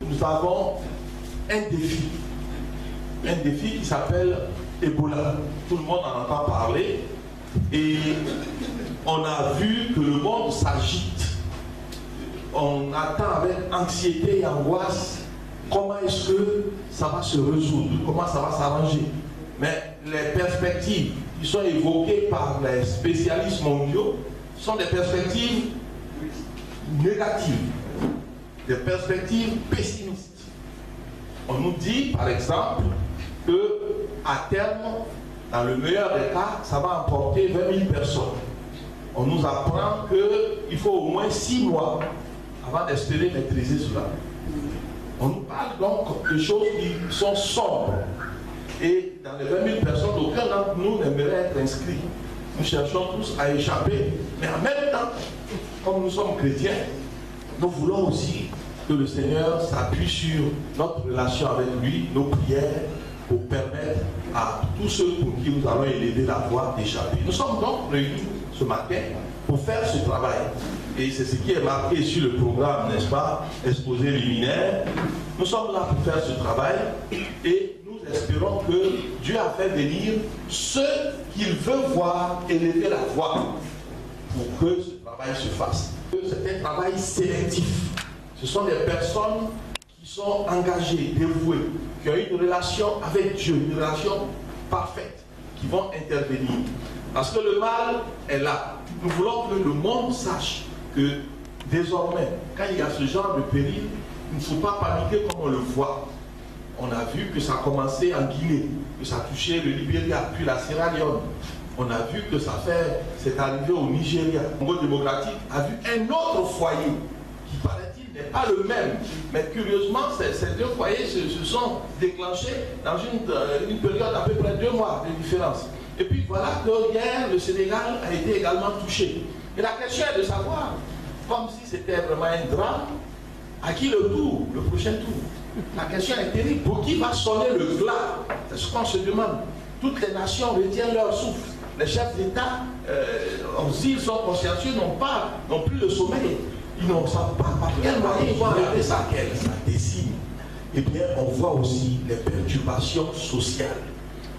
Nous avons un défi qui s'appelle Ebola. Tout le monde en entend parler et on a vu que le monde s'agite. On attend avec anxiété et angoisse comment est-ce que ça va se résoudre, comment ça va s'arranger. Mais les perspectives qui sont évoquées par les spécialistes mondiaux sont des perspectives négatives, des perspectives pessimistes. On nous dit, par exemple, que à terme, dans le meilleur des cas, ça va emporter 20 000 personnes. On nous apprend qu'il faut au moins 6 mois avant d'espérer maîtriser cela. On nous parle donc de choses qui sont sombres. Et dans les 20 000 personnes, aucun d'entre nous n'aimerait être inscrit. Nous cherchons tous à échapper. Mais en même temps, comme nous sommes chrétiens, nous voulons aussi que le Seigneur s'appuie sur notre relation avec lui, nos prières, pour permettre à tous ceux pour qui nous allons élever la voix d'échapper. Nous sommes donc réunis ce matin pour faire ce travail. Et c'est ce qui est marqué sur le programme, n'est-ce pas, exposé liminaire. Nous sommes là pour faire ce travail et nous espérons que Dieu a fait venir ceux qu'il veut voir élever la voix pour que ce travail se fasse. C'est un travail sélectif. Ce sont des personnes qui sont engagées, dévouées, qui ont une relation avec Dieu, une relation parfaite, qui vont intervenir. Parce que le mal est là. Nous voulons que le monde sache que désormais, quand il y a ce genre de péril, il ne faut pas paniquer comme on le voit. On a vu que ça a commencé en Guinée, que ça a touché le Libéria, puis la Sierra Leone. On a vu que c'est arrivé au Nigeria. Le Congo démocratique a vu un autre foyer qui, paraît-il, n'est pas le même. Mais curieusement, ces deux foyers se sont déclenchés dans une période d'à peu près 2 mois de différence. Et puis voilà que hier, le Sénégal a été également touché. Et la question est de savoir, comme si c'était vraiment un drame, à qui le tour, le prochain tour? La question est terrible. Pour qui va sonner le glas? C'est ce qu'on se demande. Toutes les nations retiennent leur souffle. Les chefs d'État, s'ils sont consciencieux, n'ont plus le sommeil. Ils ne savent pas par quel moyen ils vont arrêter ça. Ça décime. Eh bien, on voit aussi les perturbations sociales.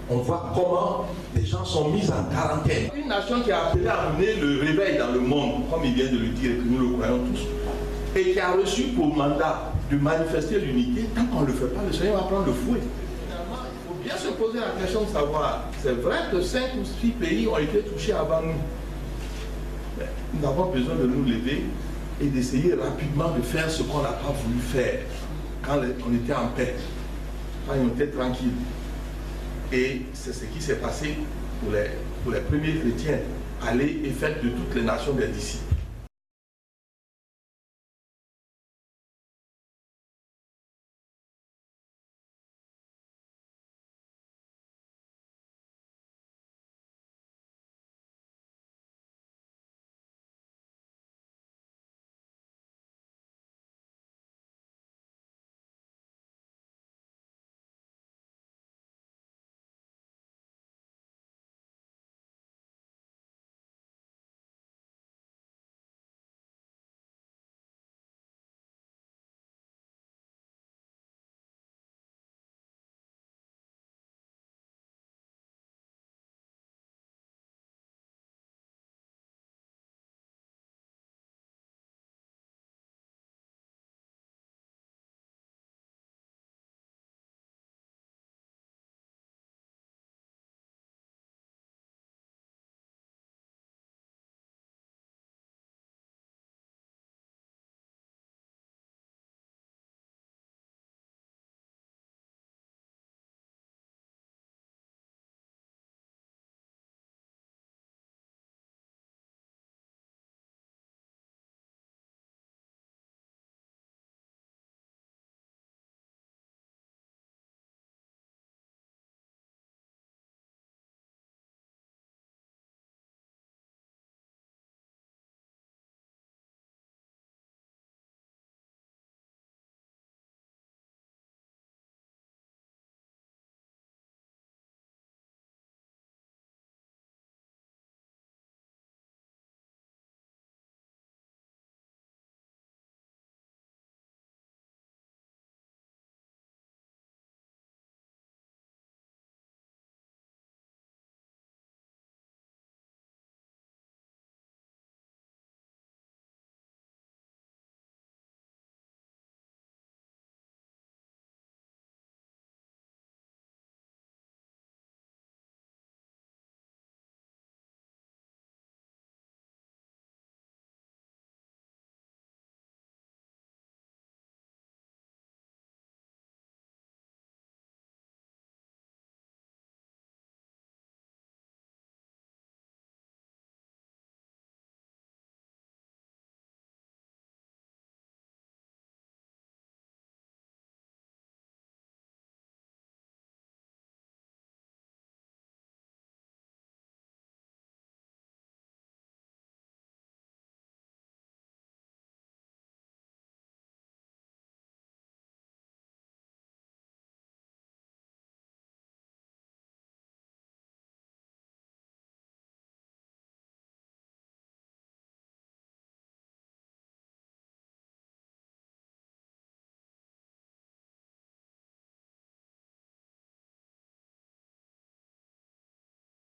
On voit comment les gens sont mis en quarantaine. Une nation qui a appelé à mener le réveil dans le monde, comme il vient de le dire et que nous le croyons tous, et qui a reçu pour mandat de manifester l'unité, tant qu'on ne le fait pas, le Seigneur va prendre le fouet. Finalement, il faut bien se poser la question de savoir, c'est vrai que 5 ou 6 pays ont été touchés avant nous. Mais nous avons besoin de nous lever et d'essayer rapidement de faire ce qu'on n'a pas voulu faire quand on était en paix, quand on était tranquille. Et c'est ce qui s'est passé pour les premiers chrétiens. Allez et faites de toutes les nations des disciples.